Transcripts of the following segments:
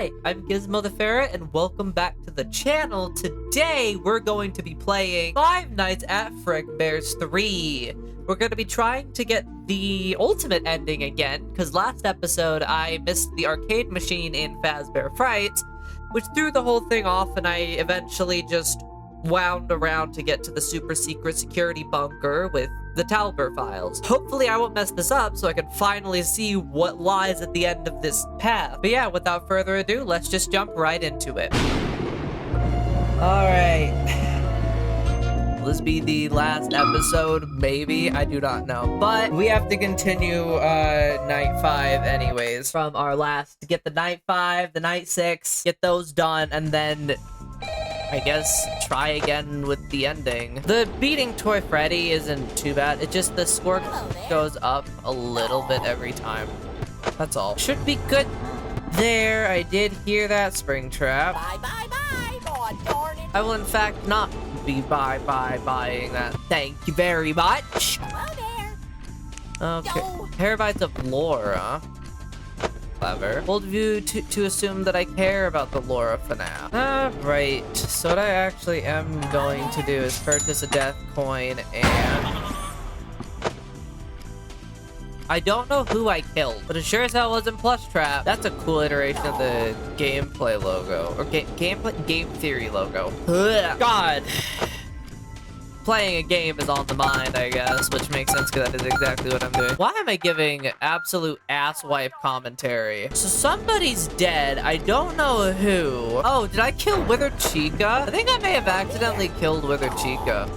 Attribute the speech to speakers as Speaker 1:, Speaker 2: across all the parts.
Speaker 1: Hi, I'm Gizmo the Ferret, and welcome back to the channel. Today, we're going to be playing Five Nights at Frickbear's 3. We're going to be trying to get the ultimate ending again, because last episode, I missed the arcade machine in Fazbear Fright, which threw the whole thing off, and I eventually just wound around to get to the super secret security bunker with the Talbot files. Hopefully I won't mess this up so I can finally see what lies at the end of this path. But yeah, without further ado, let's just jump right into it. Alright. Will this be the last episode? Maybe. I do not know. But we have to continue night 5 anyways. From our last, to get the night 5, the night 6, get those done, and then I guess try again with the ending. The beating Toy Freddy isn't too bad. It just, the score goes up a little bit every time. That's all. Should be good there. I did hear that spring trap.
Speaker 2: Bye, bye, bye. God darn it.
Speaker 1: I will in fact not be buying that. Thank you very much.
Speaker 2: Hello there.
Speaker 1: Okay.
Speaker 2: No.
Speaker 1: Terabytes of lore, huh? Clever. Bold of you to assume that I care about the lore of FNAF. Right. So what I actually am going to do is purchase a death coin and... I don't know who I killed, but it sure as hell wasn't Plush Trap. That's a cool iteration of the gameplay logo. Or game theory logo. Ugh. God. Playing a game is on the mind, I guess, which makes sense because that is exactly what I'm doing. Why am I giving absolute asswipe commentary? So somebody's dead. I don't know who. Oh, did I kill Withered Chica? I think I may have accidentally killed Withered Chica.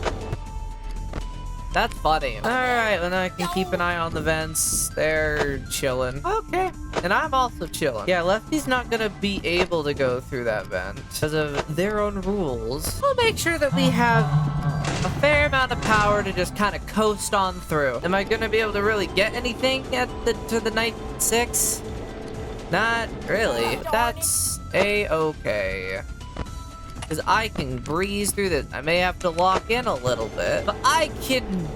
Speaker 1: That's funny. Alright, well now I can keep an eye on the vents. They're chilling. Okay. And I'm also chilling. Yeah, Lefty's not gonna be able to go through that vent because of their own rules. We'll make sure that we have a fair amount of power to just kind of coast on through. Am I gonna be able to really get anything to the night 6? Not really. That's a-okay. Because I can breeze through this. I may have to lock in a little bit, but I can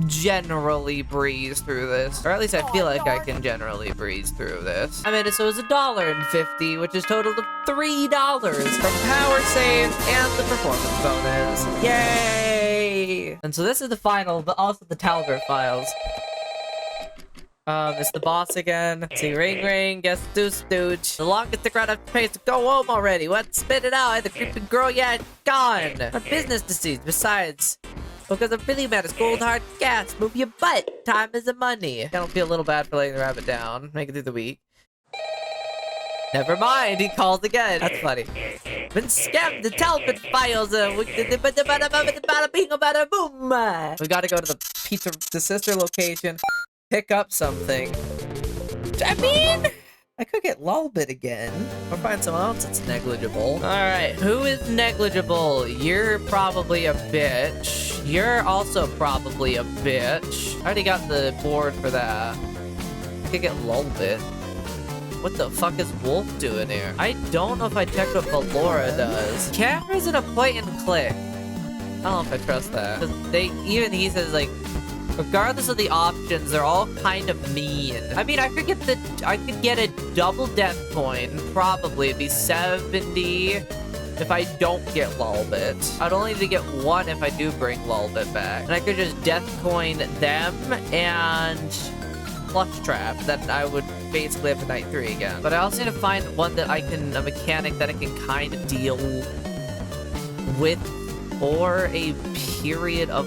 Speaker 1: generally breeze through this. Or at least I feel like I can generally breeze through this. I mean, so it's $1.50, which is total of $3 from power save and the performance bonus. Yay! And so this is the final, but also the Talbot files. It's the boss again. Let's see, ring, guess stooge. The longest stick around after pace to go home already. What? Spit it out. The creeping girl, yeah, it's gone. My business deceased. Besides, because I'm really mad, it's cold hard gas. Move your butt. Time is the money. I don't feel a little bad for letting the rabbit down. Make it through the week. Never mind, he calls again. That's funny. Been scammed. The Talbot files. We gotta go to the sister location. Pick up something. I mean, I could get Lolbit again. Or find someone else that's negligible. Alright, who is negligible? You're probably a bitch. You're also probably a bitch. I already got the board for that. I could get Lolbit. What the fuck is Wolf doing here? I don't know if I checked what Ballora does. Cameras in a point and click. I don't know if I trust that. Because he says like, regardless of the options, they're all kind of mean. I mean, I could get a double death coin. Probably it'd be 70 if I don't get Lolbit. I'd only need to get one if I do bring Lolbit back. And I could just death coin them and Plush Trap. Then I would basically have a night 3 again. But I also need to find one that a mechanic that I can kind of deal with for a period of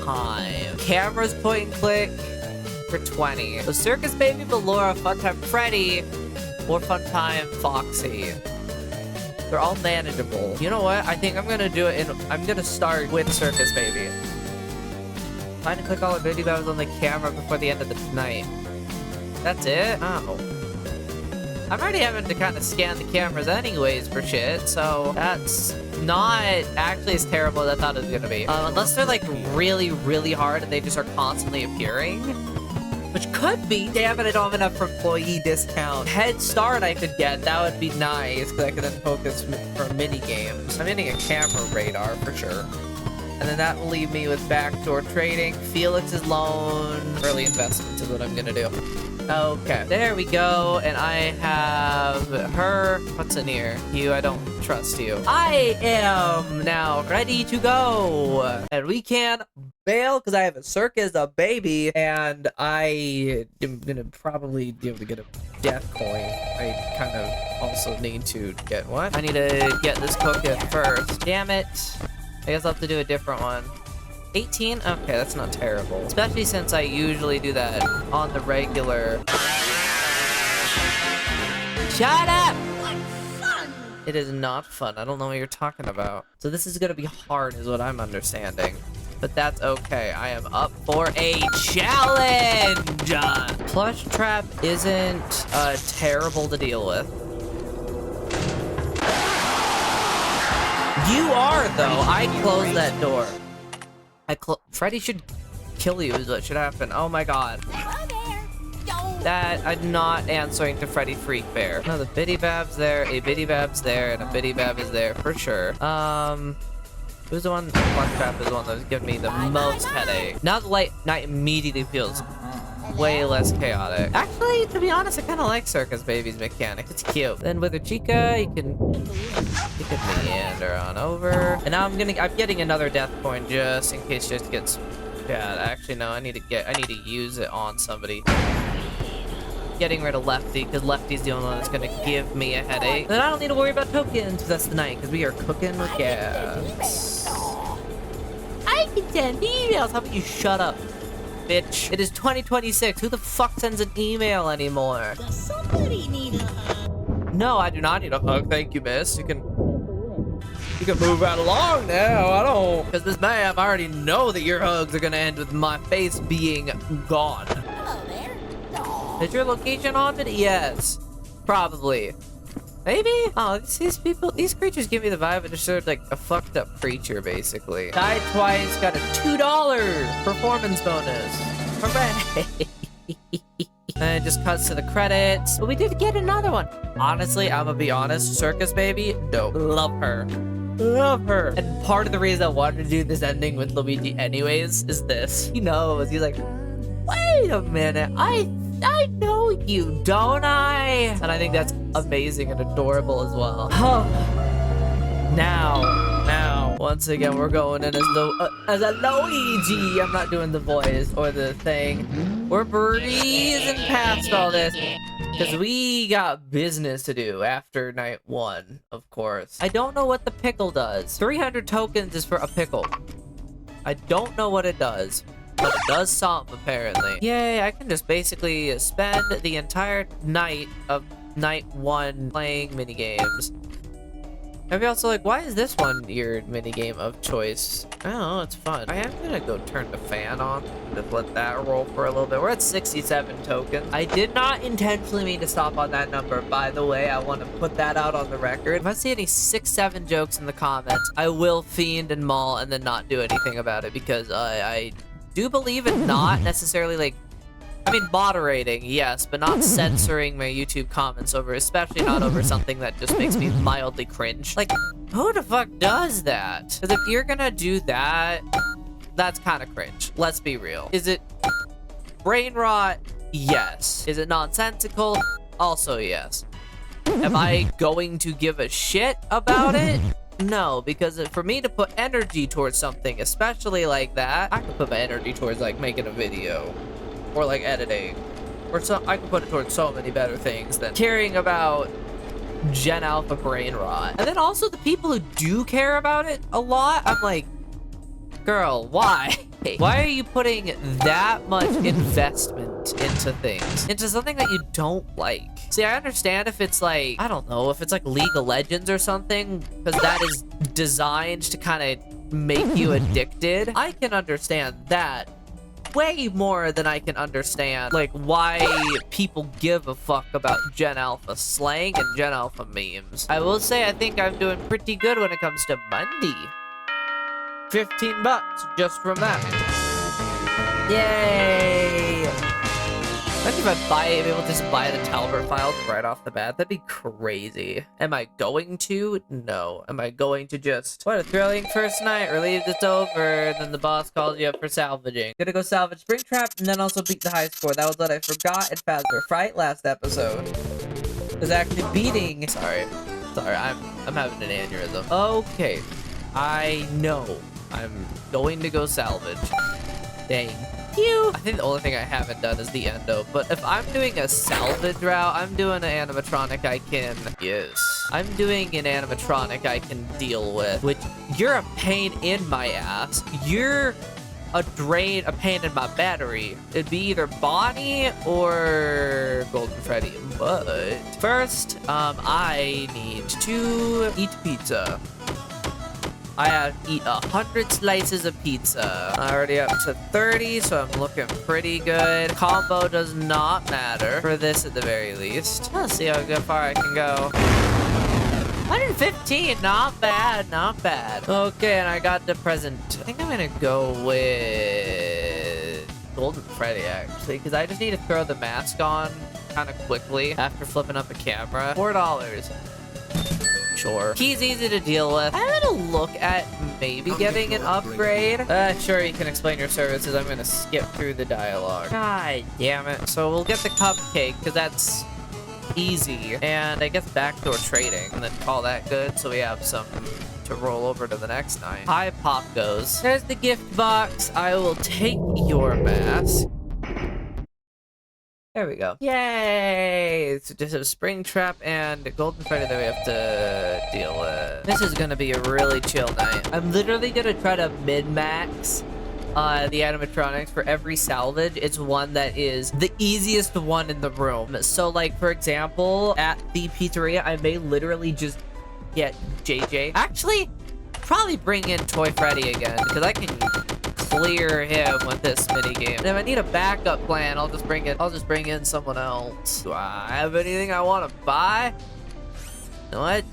Speaker 1: time. Cameras point and click for 20. So Circus Baby, Ballora, Funtime Freddy, or Funtime Foxy. They're all manageable. You know what? I think I'm gonna do it I'm gonna start with Circus Baby. Trying to click all the video that was on the camera before the end of the night. That's it? Oh. I'm already having to kind of scan the cameras anyways for shit, so that's not actually as terrible as I thought it was gonna be. Unless they're like really, really hard and they just are constantly appearing. Which could be. Damn it, I don't have enough for employee discount. Head start I could get, that would be nice, because I could then focus for mini games. I'm getting a camera radar for sure. And then that will leave me with backdoor trading, Felix's loan, early investments is what I'm gonna do. Okay, there we go. And I have her. What's in here? You, I don't trust you. I am now ready to go. And we can bail because I have a circus, a baby, and I am gonna probably be able to get a death coin. I kind of also need to get what? I need to get this cookie first. Damn it. I guess I'll have to do a different one. 18? Okay, that's not terrible. Especially since I usually do that on the regular. Shut up! It is not fun. I don't know what you're talking about. So this is gonna be hard is what I'm understanding. But that's okay. I am up for a challenge! Plush trap isn't terrible to deal with. You are, though. I closed that door. Freddy should kill you is what should happen. Oh my god.
Speaker 2: Hello there. Don't.
Speaker 1: That, I'm not answering to Freddy Freakbear. No, the Biddy Bab's there, a Biddy Bab's there, and a Biddy Bab is there for sure. Who's the one? Plush trap is the one that's giving me the most headache. Now the light night immediately feels way less chaotic. Actually, to be honest, I kind of like Circus Baby's mechanic. It's cute. Then with a Chica, you can meander on over. And now I'm getting another death coin just in case just gets bad. Actually, no, I need to use it on somebody. Getting rid of Lefty because Lefty's the only one that's gonna give me a headache. Then I don't need to worry about tokens. That's the night because we are cooking with gas. I can send emails. How about you shut up? Bitch. It is 2026. Who the fuck sends an email anymore?
Speaker 2: Does somebody need a hug?
Speaker 1: No, I do not need a hug. Thank you, miss. You can move right along now. I don't. Because this map, I already know that your hugs are going to end with my face being gone.
Speaker 2: Hello there. Dog.
Speaker 1: Is your location haunted? Yes. Probably. Maybe? Oh, these creatures give me the vibe of just sort of like a fucked up creature, basically. Died twice, got a $2 performance bonus. Hooray! And it just cuts to the credits. But we did get another one. Honestly, I'm gonna be honest, Circus Baby, dope. Love her. Love her. And part of the reason I wanted to do this ending with Luigi anyways is this. He knows. He's like, wait a minute. I know you, don't I? And I think that's amazing and adorable as well. Now, once again, we're going in as a Luigi. I'm not doing the voice or the thing. We're breezing past all this because we got business to do after night 1, of course. I don't know what the pickle does. 300 tokens is for a pickle. I don't know what it does. But it does something, apparently. Yay, I can just basically spend the entire night of night 1 playing minigames. Maybe also like, why is this one your minigame of choice? I don't know, it's fun. I am gonna go turn the fan on. Just let that roll for a little bit. We're at 67 tokens. I did not intentionally mean to stop on that number, by the way. I want to put that out on the record. If I see any 6-7 jokes in the comments, I will fiend and maul and then not do anything about it because I do believe in not necessarily like, I mean moderating, yes, but not censoring my YouTube comments over, especially not over something that just makes me mildly cringe. Like, who the fuck does that? Because if you're gonna do that, that's kind of cringe. Let's be real. Is it brain rot? Yes. Is it nonsensical? Also yes. Am I going to give a shit about it? No, because for me to put energy towards something, especially like that, I could put my energy towards like making a video or like editing, or so I could put it towards so many better things than caring about Gen Alpha brain rot. And then also the people who do care about it a lot, I'm like, girl, why? Why are you putting that much investment into things? Into something that you don't like? See, I understand if it's like, I don't know, if it's like League of Legends or something, because that is designed to kind of make you addicted. I can understand that way more than I can understand, like, why people give a fuck about Gen Alpha slang and Gen Alpha memes. I will say, I think I'm doing pretty good when it comes to money. 15 bucks just from that. Yay! Imagine if I'd be able to just buy the Talbot files right off the bat. That'd be crazy. Am I going to? No. Am I going to just, what a thrilling first night, relieved it's over, and then the boss calls you up for salvaging. Gonna go salvage Springtrap, and then also beat the high score. That was what I forgot in Fazbear Fright last episode. Was actually beating, sorry, I'm having an aneurysm. Okay, I know I'm going to go salvage. Dang. I think the only thing I haven't done is the endo, but if I'm doing a salvage route, I'm doing an animatronic I can, yes, I'm doing an animatronic I can deal with, which you're a pain in my ass. You're a pain in my battery. It'd be either Bonnie or Golden Freddy, but first, I need to eat pizza. I have to eat 100 slices of pizza. I'm already up to 30, so I'm looking pretty good. Combo does not matter for this at the very least. Let's see how far I can go. 115, not bad, not bad. Okay, and I got the present. I think I'm gonna go with Golden Freddy, actually, because I just need to throw the mask on kind of quickly after flipping up a camera. $4. Sure. He's easy to deal with. I'm gonna look at maybe getting an upgrade. Sure, you can explain your services. I'm gonna skip through the dialogue. God damn it. So we'll get the cupcake, because that's easy. And I guess backdoor trading, and then call that good, so we have some to roll over to the next night. High pop goes. There's the gift box. I will take your mask. There we go. Yay! It's just a Springtrap and Golden Freddy that we have to deal with. This is gonna be a really chill night. I'm literally gonna try to min-max the animatronics for every salvage. It's one that is the easiest one in the room. So, like, for example, at the pizzeria, I may literally just get JJ. Actually, probably bring in Toy Freddy again, because I can clear him with this mini game. And if I need a backup plan, I'll just bring in someone else. Do I have anything I want to buy? You know what?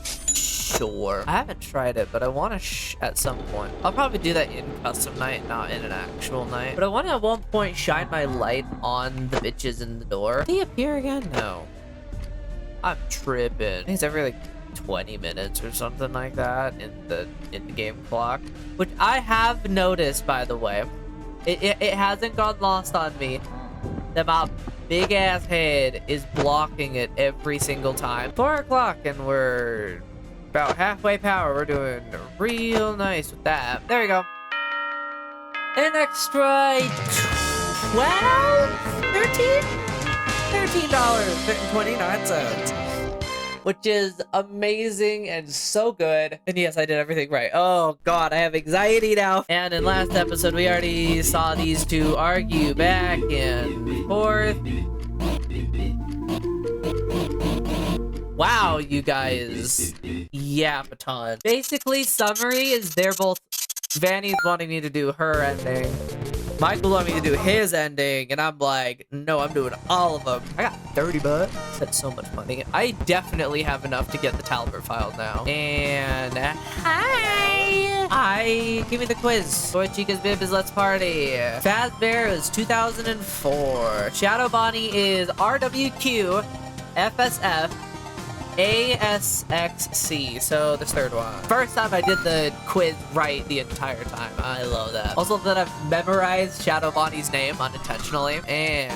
Speaker 1: Sure. I haven't tried it, but I want to at some point. I'll probably do that in custom night, not in an actual night. But I want to at one point shine my light on the bitches in the door. Did he appear again? No. I'm tripping. I think it's every like 20 minutes or something like that in the game clock, which I have noticed, by the way. It hasn't gone lost on me that my big ass head is blocking it every single time. 4 o'clock and we're about halfway power. We're doing real nice with that. There we go. An extra 12, 13, $13.29. Which is amazing and so good. And yes, I did everything right. Oh god, I have anxiety now. And in last episode, we already saw these two argue back and forth. Wow, you guys yap a ton. Basically, summary is they're both... Vanny's wanting me to do her ending. Michael wanted me to do his ending, and I'm like, no, I'm doing all of them. I got 30 bucks. That's so much money. I definitely have enough to get the Talbot file now. And hi! Give me the quiz. Boy Chica's Bib is Let's Party. Fazbear is 2004. Shadow Bonnie is RWQ, FSF, ASXC, so this third one. First time I did the quiz right the entire time. I love that. Also that I've memorized Shadow Bonnie's name unintentionally. And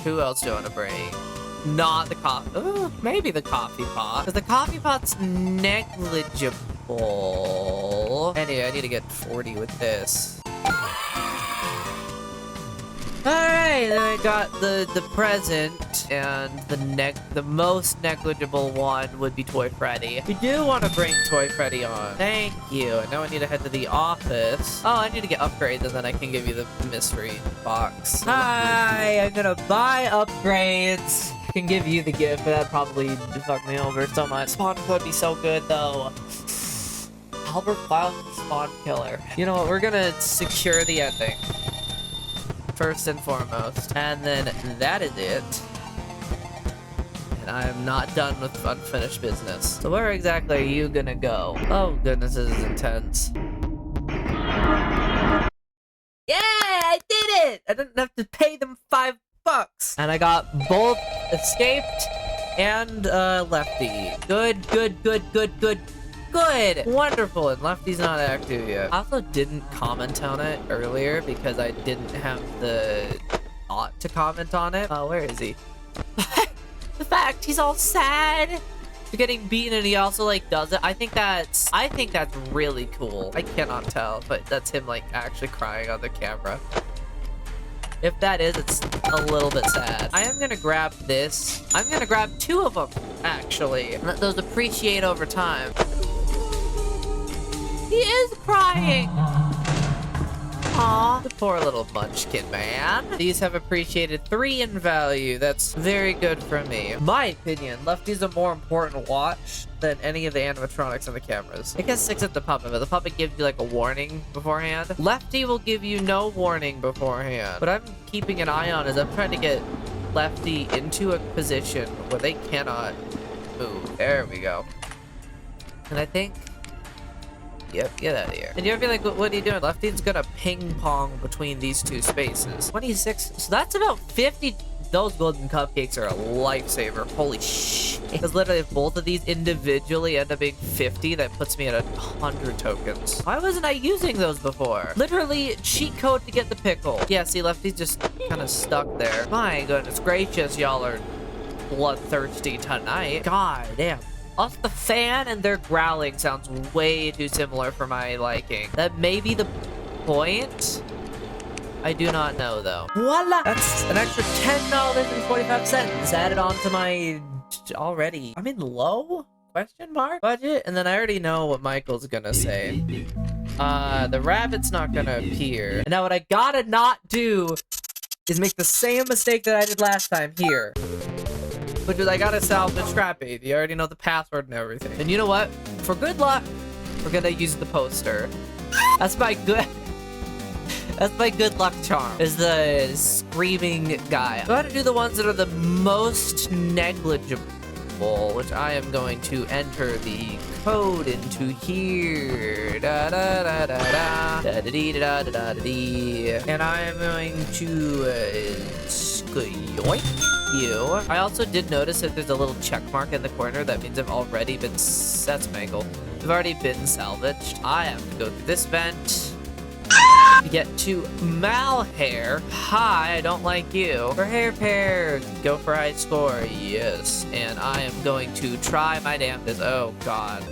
Speaker 1: who else do I want to bring? Not the coffee. Ooh, maybe the coffee pot. Because the coffee pot's negligible. Anyway, I need to get 40 with this. Alright, then I got the present, and the most negligible one would be Toy Freddy. We do want to bring Toy Freddy on. Thank you. And now I need to head to the office. Oh, I need to get upgrades, and then I can give you the mystery box. Hi, I'm gonna buy upgrades. I can give you the gift, but that'd probably fuck me over so much. Spawn would be so good, though. Albert Cloud Spawn Killer. You know what? We're gonna secure the ending first and foremost, and then that is it. And I'm not done with unfinished business. So where exactly are you gonna go? Oh goodness, this is intense. Yeah, I did it! I didn't have to pay them $5 bucks. And I got both escaped and Lefty. Good. Wonderful. And Lefty's not active yet. I also didn't comment on it earlier because I didn't have the thought to comment on it. Oh, where is he? The fact he's all sad for getting beaten and he also like does it. I think that's really cool. I cannot tell, but that's him like actually crying on the camera. If that is, it's a little bit sad. I am gonna grab this. I'm gonna grab 2 of them, actually. And let those appreciate over time. He is crying! Aw, the poor little munchkin, man. These have appreciated 3 in value. That's very good for me. In my opinion, Lefty's a more important watch than any of the animatronics on the cameras. I guess except the puppet, but the puppet gives you like a warning beforehand. Lefty will give you no warning beforehand. What I'm keeping an eye on is I'm trying to get Lefty into a position where they cannot move. There we go. And I think... Yep, get out of here. And you're gonna be like, what are you doing? Lefty's gonna ping pong between these 2 spaces. 26, so that's about 50. Those golden cupcakes are a lifesaver. Holy shit. Because literally if both of these individually end up being 50, that puts me at 100 tokens. Why wasn't I using those before? Literally cheat code to get the pickle. Yeah, see, Lefty's just kind of stuck there. My goodness gracious, y'all are bloodthirsty tonight. God damn. Also, the fan and their growling sounds way too similar for my liking. That may be the point. I do not know, though. Voila! That's an extra $10.45 added on to my already, I mean, low? Question mark? Budget? And then I already know what Michael's gonna say. The rabbit's not gonna appear. And now what I gotta not do is make the same mistake that I did last time here. Which is I gotta salvage Scrap Baby. You already know the password and everything. And you know what? For good luck, we're gonna use the poster. That's my good luck charm. Is the screaming guy. So I gotta do the ones that are the most negligible, which I am going to enter the code into here. Da da da da da da da dee da da da da dee. And I am going to yoink you. I also did notice that there's a little check mark in the corner. That means I've already been... That's Mangle. I've already been salvaged. I have to go through this vent to get to Malhair. Hi, I don't like you. For hair pair, go for high score. Yes. And I am going to try my damnedest. Oh, God.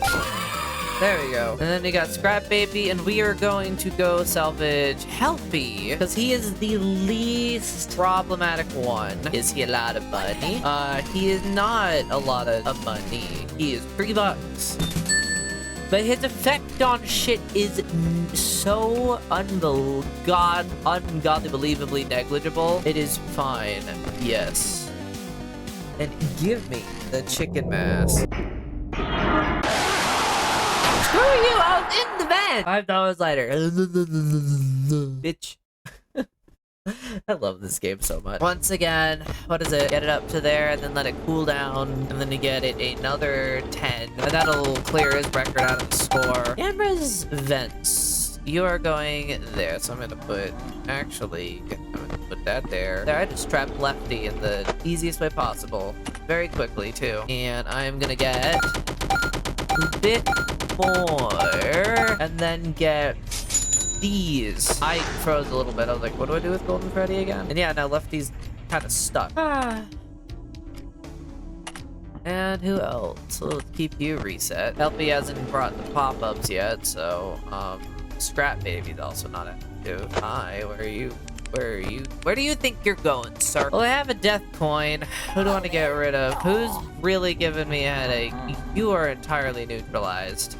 Speaker 1: There we go. And then we got Scrap Baby, and we are going to go salvage Healthy, because he is the least problematic one. Is he a lot of money? He is not a lot of money. He is $3. But his effect on shit is so ungodly, believably negligible. It is fine. Yes. And give me the chicken mask. Screw you! I was in the vent! $5 later. Bitch. I love this game so much. Once again, what is it? Get it up to there and then let it cool down. And then you get it another 10. And that'll clear his record out of the score. Camera's vents. You are going there. So I'm gonna put, actually, I'm gonna put that there. There, I just trapped Lefty in the easiest way possible. Very quickly, too. And I'm gonna get a bit more, and then get these. I froze a little bit. I was like, what do I do with Golden Freddy again? And yeah, now Lefty's kind of stuck. And who else? So let's keep you reset. Healthy hasn't brought the pop-ups yet, so Scrap Baby's also not active. Hi, where are you? Where are you? Where do you think you're going, sir? Well, I have a death coin. Who do I want to get rid of? Who's really giving me a headache? You are entirely neutralized.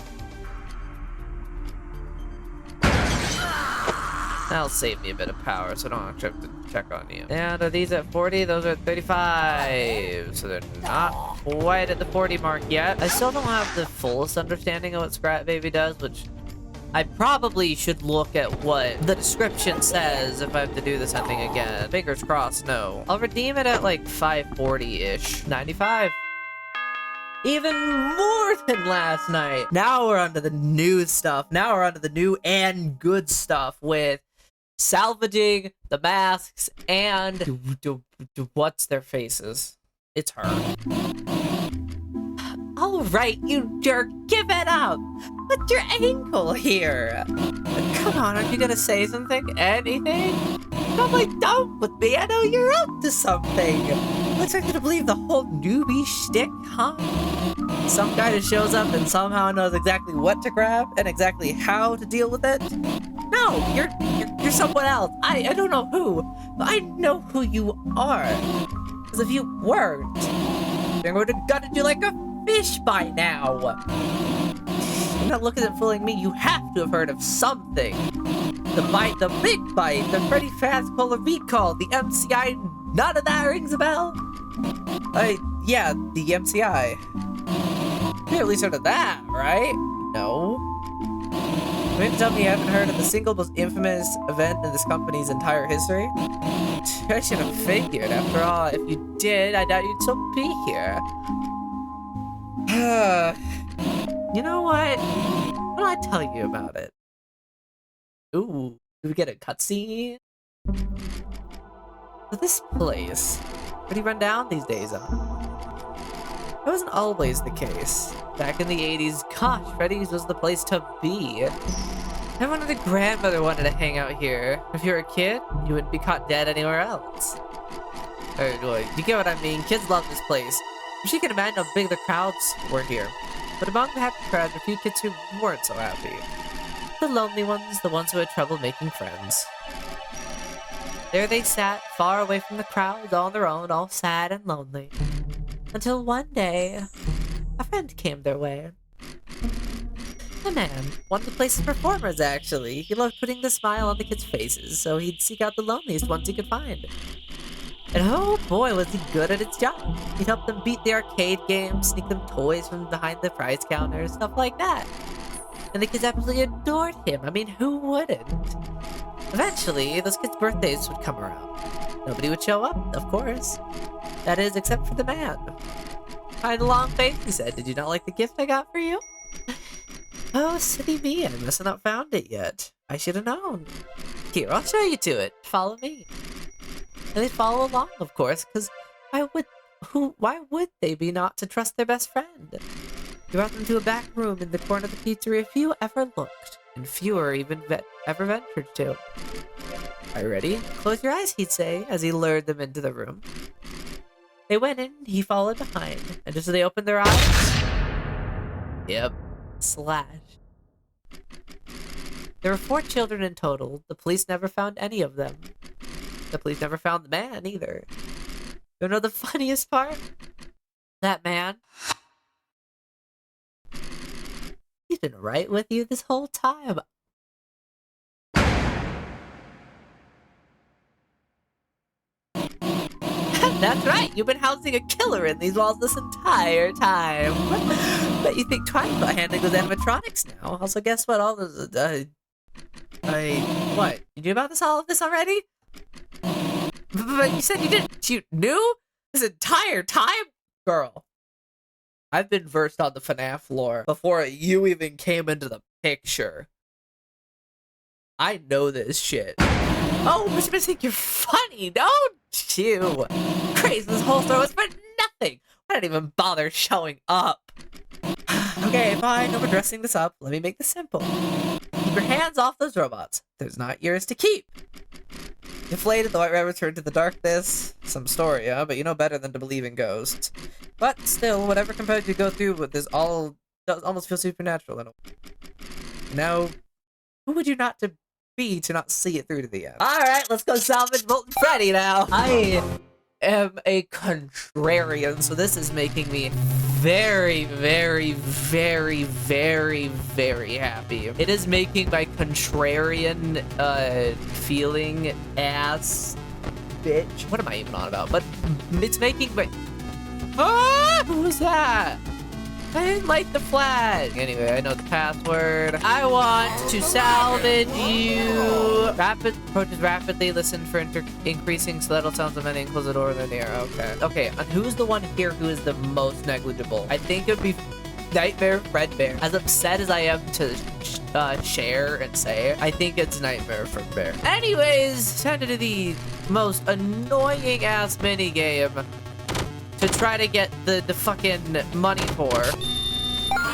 Speaker 1: That'll save me a bit of power, so I don't actually have to check on you. And are these at 40? Those are at 35. So they're not quite at the 40 mark yet. I still don't have the fullest understanding of what Scrap Baby does, which I probably should look at what the description says if I have to do this ending again. Fingers crossed, no. I'll redeem it at like 540-ish. 95. Even more than last night. Now we're onto the new stuff. Now we're onto the new and good stuff with salvaging the masks and what's their faces. It's her. All right, you jerk, give it up. What's your ankle here? Come on, aren't you gonna say something? Anything? Don't play dumb with me. I know you're up to something. Looks like you to believe the whole newbie shtick, huh? Some guy just shows up and somehow knows exactly what to grab and exactly how to deal with it. No, you're someone else. I don't know who, but I know who you are. Because if you weren't, they would have gutted you like a fish by now. You're not looking at fooling me. You have to have heard of something. The bite, the big bite, the Freddy Fazcola recall, the MCI. None of that rings a bell. Yeah, the MCI. You at least heard of that, right? No. You mean to tell me you haven't heard of the single most infamous event in this company's entire history? I should have figured. After all, if you did, I doubt you'd still be here. You know what? Why don't I tell you about it? Ooh, do we get a cutscene? So this place, pretty run down these days, huh? That wasn't always the case. Back in the 80s, gosh, Freddy's was the place to be. Everyone and their grandmother wanted to hang out here. If you're a kid, you wouldn't be caught dead anywhere else. You get what I mean? Kids love this place. You can imagine how big the crowds were here. But among the happy crowd were a few kids who weren't so happy. The lonely ones, the ones who had trouble making friends. There they sat, far away from the crowds, all on their own, all sad and lonely. Until one day, a friend came their way. A man, one of the place's performers, actually. He loved putting the smile on the kids' faces, so he'd seek out the loneliest ones he could find. And oh boy, was he good at his job. He'd help them beat the arcade games, sneak them toys from behind the prize counters, stuff like that. And the kids absolutely adored him. I mean, who wouldn't? Eventually, those kids' birthdays would come around. Nobody would show up, of course. That is, except for the man. Kind of long face, he said. Did you not like the gift I got for you? Oh, silly me, I must have not found it yet. I should have known. Here, I'll show you to it. Follow me. And they'd follow along, of course, because why would they be not to trust their best friend? He brought them to a back room in the corner of the pizzeria few ever looked, and fewer even ever ventured to. Are you ready? Close your eyes, he'd say, as he lured them into the room. They went in, he followed behind, and just as they opened their eyes... Yep. Slash. There were 4 children in total. The police never found any of them. The police never found the man, either. You know the funniest part? That man... He's been right with you this whole time. That's right, you've been housing a killer in these walls this entire time. Bet you think twice about handling those animatronics now. Also, guess what? All those, what? You knew about all of this already? But you said you didn't. You knew this entire time? Girl, I've been versed on the FNAF lore before you even came into the picture. I know this shit. Oh, Mr. Mystic, you're funny, don't you? Crazy, this whole story was for nothing. I didn't even bother showing up. Okay, fine, no more dressing this up. Let me make this simple. Keep your hands off those robots. There's not yours to keep. Deflated, the White Rabbit returned to the darkness. Some story, huh? But you know better than to believe in ghosts. But still, whatever compelled you to go through with this all does almost feel supernatural in a way. Now, who would you not to be to not see it through to the end? Alright, let's go salvage Molten Freddy now. I am a contrarian, so this is making me very, very, very, very, very happy. It is making my contrarian feeling ass bitch. What am I even on about? But it's making my... Ah! Who was that? I didn't light the flag. Anyway, I know the password. I want to salvage you. Rapid approaches rapidly. Listen for increasing skeletal sounds of many. Close the door in the near. Okay. Okay. And who's the one here who is the most negligible? I think it would be Nightmare Frickbear. As upset as I am to share and say, I think it's Nightmare Frickbear. Anyways, time to do the most annoying ass mini game to try to get the fucking money for.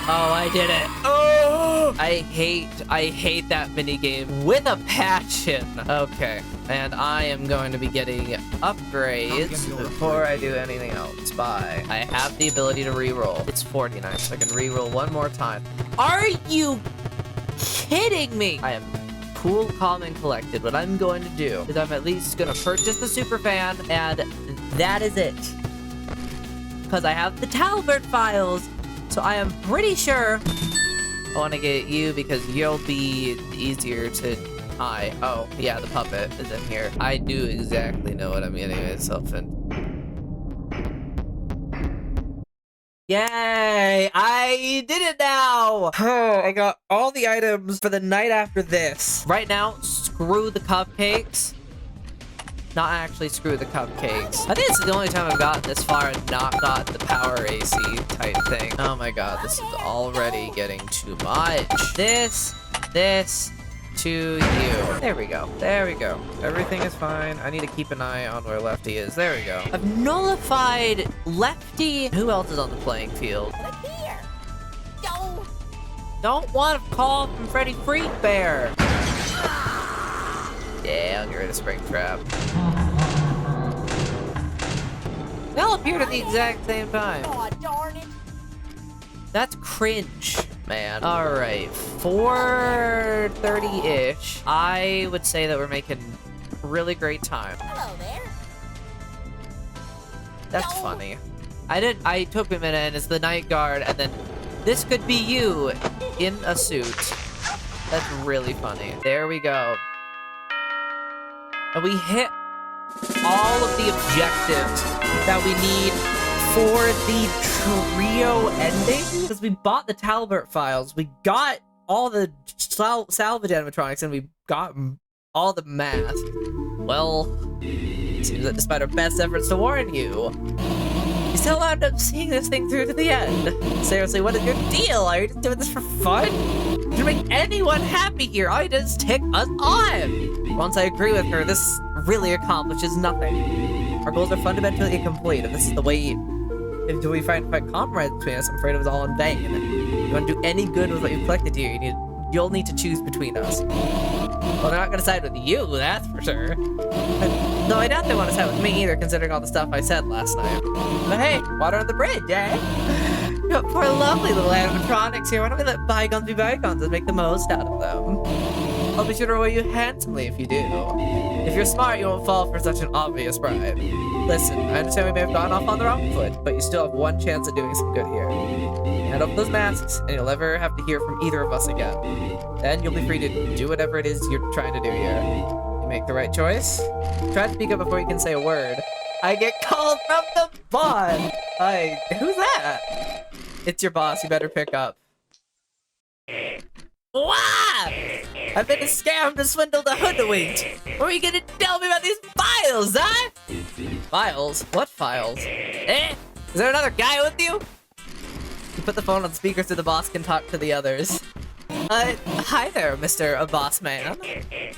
Speaker 1: Oh, I did it. Oh, I hate that mini game with a passion. Okay, and I am going to be getting upgrades before I do anything else. Bye. I have the ability to reroll. It's 49, so I can reroll one more time. Are you kidding me? I am cool, calm, and collected. What I'm going to do is I'm at least gonna purchase the super fan, and that is it. Because I have the Talbert files. So I am pretty sure I want to get you because you'll be easier to tie. Oh, yeah, the puppet is in here. I do exactly know what I'm getting myself in. Yay! I did it now! Oh, I got all the items for the night after this. Right now, screw the cupcakes. Not actually screw the cupcakes. I think it's the only time I've gotten this far and not got the power AC type thing. Oh my god, this is already getting too much. This to you. There we go. There we go. Everything is fine. I need to keep an eye on where Lefty is. There we go. I've nullified Lefty. Who else is on the playing field?
Speaker 2: Here. No.
Speaker 1: Don't want a call from Freddy Frickbear. Yeah, I'll get rid of Springtrap. They all appeared at the exact same time.
Speaker 2: Oh, darn it.
Speaker 1: That's cringe, man. All right, 4:30-ish. I would say that we're making really great time.
Speaker 2: Hello there.
Speaker 1: That's
Speaker 2: No.
Speaker 1: funny. I took a minute, and it's the night guard, and then this could be you in a suit. That's really funny. There we go. And we hit all of the objectives that we need for the trio ending. Because we bought the Talbert files, we got all the salvage animatronics, and we got all the math. Well, it seems that despite our best efforts to warn you, you still wound up seeing this thing through to the end. Seriously, what is your deal? Are you just doing this for fun? To make anyone happy here, all you did is tick us on. Once I agree with her, this really accomplishes nothing. Our goals are fundamentally incomplete, and this is the way if we find compromise between us. I'm afraid it was all in vain. You want to do any good with what you've collected here, you'll need to choose between us. Well, they're not gonna side with you, that's for sure. Though I doubt they want to side with me either, considering all the stuff I said last night. But hey, water on the bridge, eh? You got poor lovely little animatronics here. Why don't we let bygones be bygones and make the most out of them? I'll be sure to reward you handsomely if you do. If you're smart, you won't fall for such an obvious bribe. Listen, I understand we may have gone off on the wrong foot, but you still have one chance at doing some good here. Hand up those masks, and you'll never have to hear from either of us again. Then you'll be free to do whatever it is you're trying to do here. You make the right choice. Try to speak up before you can say a word. I get called from the boss! Who's that? It's your boss, you better pick up. Wah! I've been scammed and swindled and hoodwinked. What are you gonna tell me about these files, huh? Files? What files? Eh? Is there another guy with you? You put the phone on speaker so the boss can talk to the others. Hi there, Mr. Boss Man.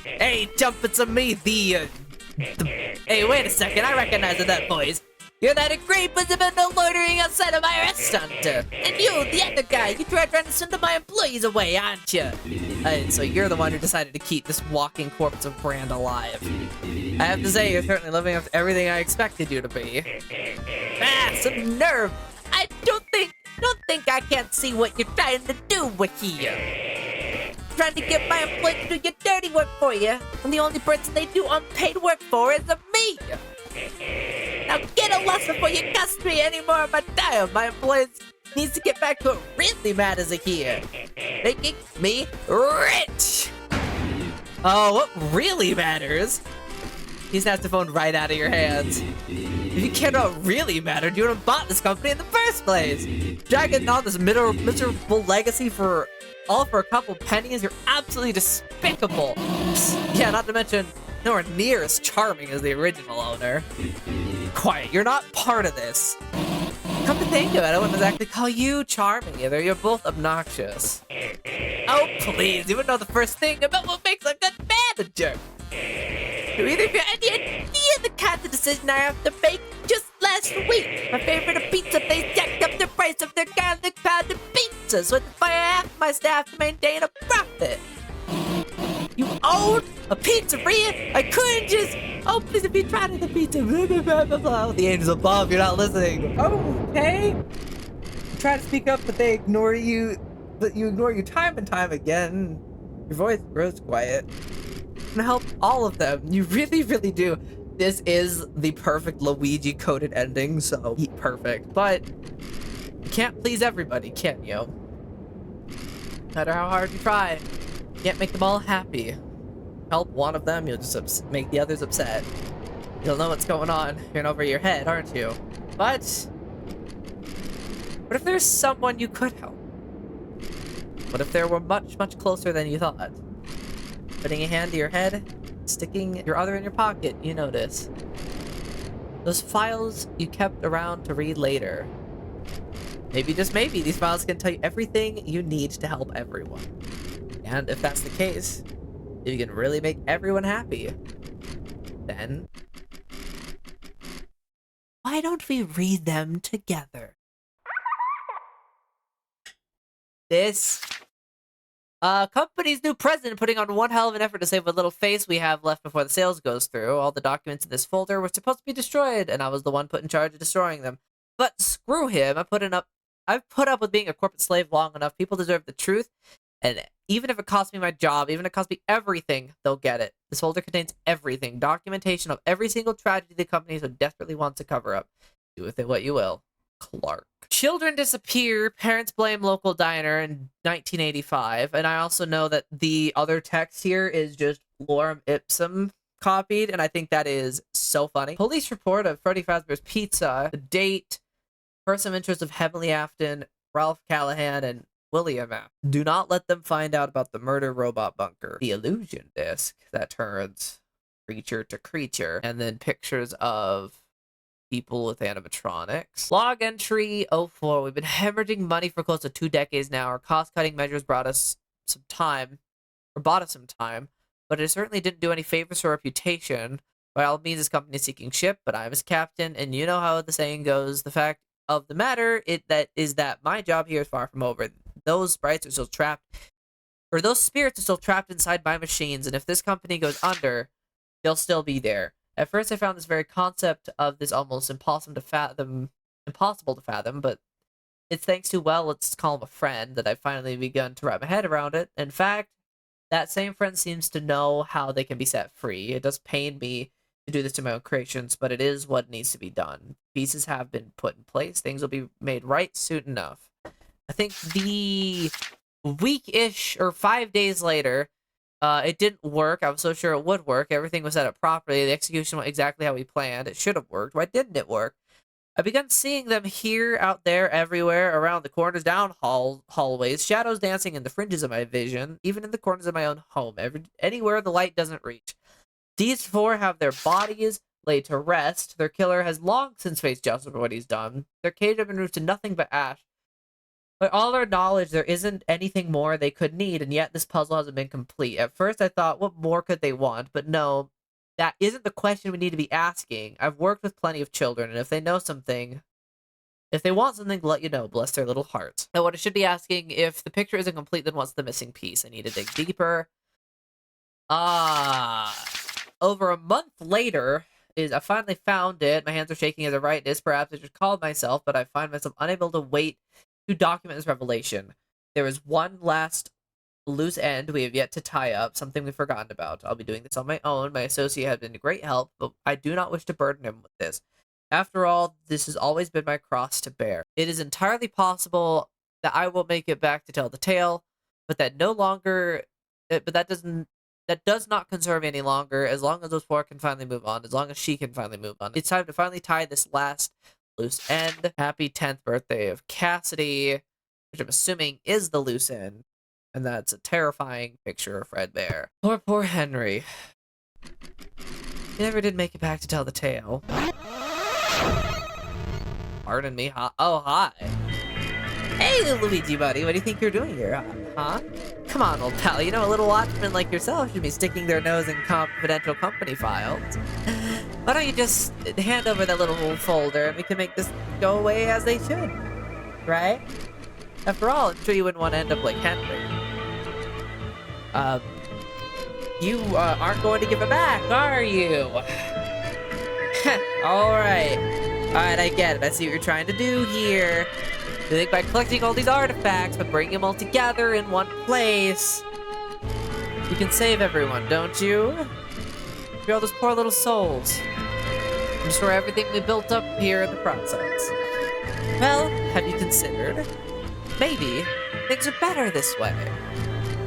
Speaker 1: Hey, Jumpin' to me, Hey, wait a second, I recognize that voice. You're that great visible loitering outside of my restaurant. And you, the other guy, you tried trying to send my employees away, aren't you? So you're the one who decided to keep this walking corpse of Brand alive. I have to say, you're certainly living up to everything I expected you to be. Ah, some nerve. I don't think I can't see what you're trying to do with here. Trying to get my employees to do your dirty work for you, and the only person they do unpaid work for is me. Now get a loss before you cost me any more of my time. My employees needs to get back to what really matters here. Making me rich. Oh, what really matters? You snatched the phone right out of your hands. If you cared about what really mattered, you would have bought this company in the first place. Dragging on this miserable legacy for a couple pennies, you're absolutely despicable. Yeah, not to mention, nowhere near as charming as the original owner. Quiet, you're not part of this. Come to think of it, I wouldn't exactly call you charming either. You're both obnoxious. Oh, please, you would know the first thing about what makes a good manager. You either have any idea the kind of decision I have to make. Just last week, my favorite pizza place jacked up the price of their garlic powder pizzas, so I fired half my staff to maintain a profit. You own a pizzeria? I couldn't just... Oh, please, if you tried the pizza... Oh, the angels above, you're not listening. Okay. You try to speak up, but they ignore you. But you ignore you time and time again. Your voice grows quiet. And help all of them. You really, really do. This is the perfect Luigi-coded ending, so perfect. But you can't please everybody, can you? No matter how hard you try. Can't make them all happy. Help one of them, you'll just make the others upset. You'll know what's going on. You're in over your head, aren't you? But what if there's someone you could help? What if they were much, much closer than you thought? Putting a hand to your head, sticking your other in your pocket, you notice. Those files you kept around to read later. Maybe, just maybe, these files can tell you everything you need to help everyone. And if that's the case, if you can really make everyone happy, then why don't we read them together? This company's new president putting on one hell of an effort to save what little face we have left before the sales goes through. All the documents in this folder were supposed to be destroyed, and I was the one put in charge of destroying them. But screw him, I've put up with being a corporate slave long enough. People deserve the truth. And even if it costs me my job, even if it costs me everything, they'll get it. This folder contains everything. Documentation of every single tragedy the company so desperately wants to cover up. Do with it what you will. Clark. Children disappear. Parents blame local diner in 1985. And I also know that the other text here is just lorem ipsum copied. And I think that is so funny. Police report of Freddy Fazbear's Pizza. The date. Person of interest of Heavenly Afton, Ralph Callahan, and William F. Do not let them find out about the murder robot bunker. The illusion disc that turns creature to creature. And then pictures of people with animatronics. Log entry 04. We've been hemorrhaging money for close to 2 decades now. Our cost-cutting measures bought us some time, but it certainly didn't do any favors for reputation. By all means, this company is sinking ship, but I'm his captain, and you know how the saying goes. The fact of the matter is that my job here is far from over. Those sprites are still trapped, or those spirits are still trapped inside my machines, and if this company goes under, they'll still be there. At first, I found this very concept of this almost impossible to fathom, but it's thanks to, well, let's call him a friend, that I've finally begun to wrap my head around it. In fact, that same friend seems to know how they can be set free. It does pain me to do this to my own creations, but it is what needs to be done. Pieces have been put in place. Things will be made right soon enough. I think the week-ish or 5 days later, it didn't work. I was so sure it would work. Everything was set up properly. The execution went exactly how we planned. It should have worked. Why didn't it work? I began seeing them here, out there, everywhere, around the corners, down hallways, shadows dancing in the fringes of my vision, even in the corners of my own home, anywhere the light doesn't reach. These 4 have their bodies laid to rest. Their killer has long since faced justice for what he's done. Their cage has been reduced to nothing but ash. By all our knowledge, there isn't anything more they could need, and yet this puzzle hasn't been complete. At first, I thought, what more could they want? But no, that isn't the question we need to be asking. I've worked with plenty of children, and if they know something, if they want something to let you know, bless their little hearts. Now, what I should be asking, if the picture isn't complete, then what's the missing piece? I need to dig deeper. Over a month later, I finally found it. My hands are shaking as I write this. Perhaps I should call myself, but I find myself unable to wait to document this revelation. There is one last loose end we have yet to tie up, something we've forgotten about. I'll be doing this on my own. My associate has been a great help, but I do not wish to burden him with this. After all, this has always been my cross to bear. It is entirely possible that I will make it back to tell the tale, but that does not concern me any longer, as long as those 4 can finally move on, as long as she can finally move on. It's time to finally tie this last loose end. Happy 10th birthday of Cassidy, which I'm assuming is the loose end. And that's a terrifying picture of Frickbear. Poor Henry. He never did make it back to tell the tale. Pardon me, huh? Oh, hi. Hey, Luigi buddy, what do you think you're doing here, huh? Come on, old pal, you know a little watchman like yourself should be sticking their nose in confidential company files. Why don't you just hand over that little folder and we can make this go away as they should, right? After all, I'm sure you wouldn't want to end up like Henry. You aren't going to give it back, are you? Alright, I get it, I see what you're trying to do here. You think by collecting all these artifacts, but bringing them all together in one place, you can save everyone, don't you? You're all those poor little souls. Restore everything we built up here in the process. Well, have you considered? Maybe things are better this way.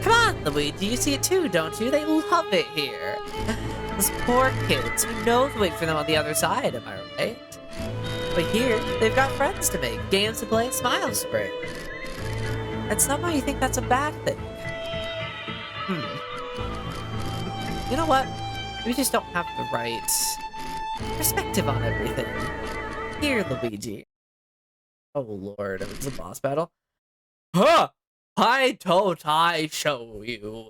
Speaker 1: Come on, Luigi, you see it too, don't you? They love it here. Those poor kids, who knows wait for them on the other side, am I right? But here, they've got friends to make, games to play, smiles to bring. And somehow you think that's a bad thing. You know what? We just don't have the right perspective on everything. Here, Luigi. Oh lord, it's a boss battle? Huh! Why don't I show you?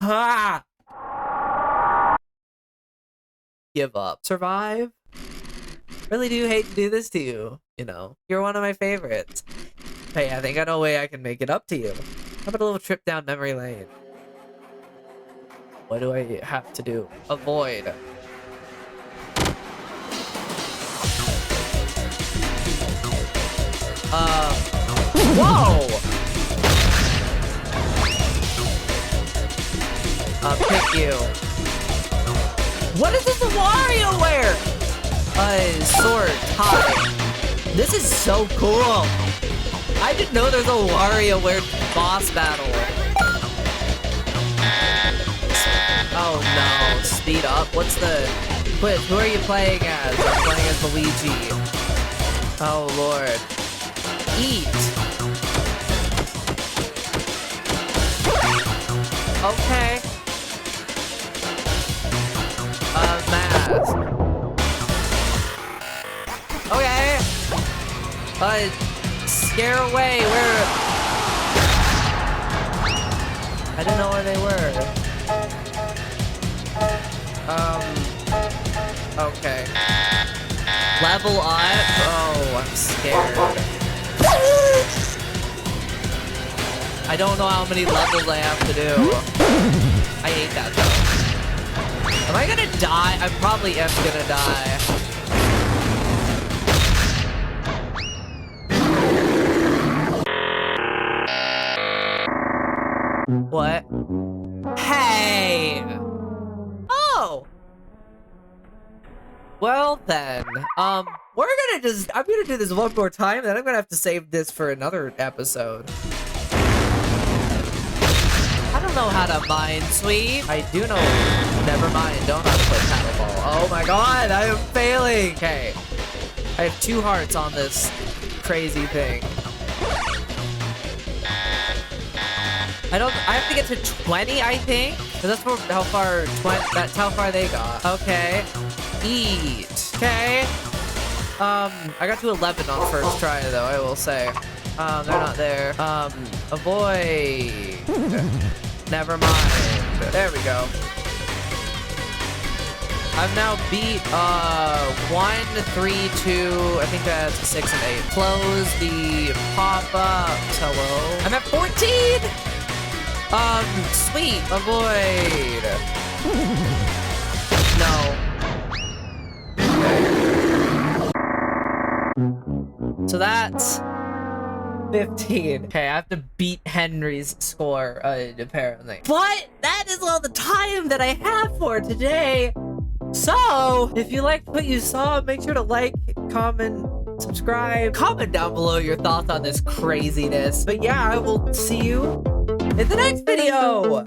Speaker 1: Ha! Give up. Survive? Really do hate to do this to you. You know, you're one of my favorites. Hey, I think I know a way I can make it up to you. How about a little trip down memory lane? What do I have to do? Avoid. Whoa! I'll pick you. What is this WarioWare? Sword, tie. This is so cool. I didn't know there's a WarioWare boss battle. Oh no, speed up. What's the quiz? Who are you playing as? I'm playing as Luigi. Oh lord. Eat. Okay. Mask. Okay. Scare away. Where? I didn't know where they were. Okay. Level up? Oh, I'm scared. I don't know how many levels I have to do. I hate that though. Am I gonna die? I probably am gonna die. What? Hey! Oh! Well then, I'm gonna do this one more time, then I'm gonna have to save this for another episode. I don't know how to minesweep. I do know, never mind, don't know how to play paddleball. Oh my god, I am failing! Okay, I have 2 hearts on this crazy thing. I have to get to 20, I think? 'Cause that's how far, that's how far they got. Okay. Eat. Okay. I got to 11 on first try, though, I will say. They're not there. Avoid. Never mind. There we go. I've now beat, 1, 3, 2, I think that's 6 and 8. Close the pop-ups. Hello. I'm at 14! Sweet. Avoid. No. So that's 15. Okay, I have to beat Henry's score, apparently. But that is all the time that I have for today. So, if you liked what you saw, make sure to like, comment, subscribe. Comment down below your thoughts on this craziness. But yeah, I will see you in the next video.